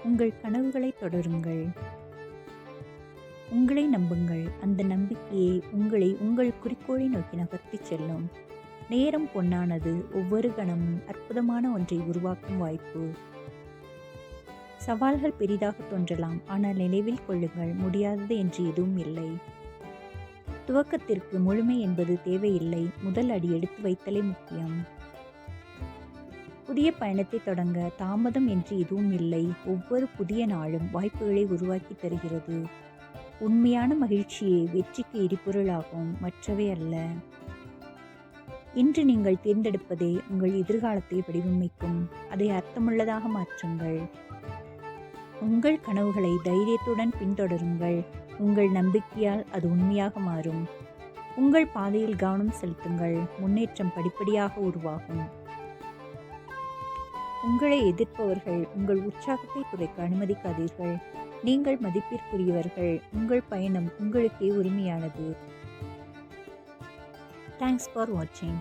உங்கள் கனவுகளை தொடருங்கள். உங்களை நம்புங்கள். அந்த நம்பிக்கையே உங்களை உங்கள் குறிக்கோளை நோக்கி நகர்த்திச் செல்லும். நேரம் பொன்னானது. ஒவ்வொரு கணமும் அற்புதமான ஒன்றை உருவாக்கும் வாய்ப்பு. சவால்கள் பெரிதாக தோன்றலாம், ஆனால் நினைவில் கொள்ளுங்கள், முடியாதது என்று எதுவும் இல்லை. துவக்கத்திற்கு முழுமை என்பது தேவையில்லை. முதல் அடி எடுத்து வைத்தலே முக்கியம். புதிய பயணத்தை தொடங்க தாமதம் என்று எதுவும் இல்லை. ஒவ்வொரு புதிய நாளும் வாய்ப்புகளை உருவாக்கி தருகிறது. உண்மையான மகிழ்ச்சியே வெற்றிக்கு எரிபொருளாகும், மற்றவை அல்ல. இன்று நீங்கள் தேர்ந்தெடுப்பதே உங்கள் எதிர்காலத்தை வடிவமைக்கும். அதை அர்த்தமுள்ளதாக மாற்றுங்கள். உங்கள் கனவுகளை தைரியத்துடன் பின்தொடருங்கள். உங்கள் நம்பிக்கையால் அது உண்மையாக மாறும். உங்கள் பாதையில் கவனம் செலுத்துங்கள். முன்னேற்றம் படிப்படியாக உருவாகும். உங்களை எதிர்ப்பவர்கள் உங்கள் உற்சாகத்தை குறைக்க அனுமதிக்காதீர்கள். நீங்கள் மதிப்பிற்குரியவர்கள். உங்கள் பயணம் உங்களுக்கே உரிமையானது. தேங்க்ஸ் ஃபார் வாட்சிங்.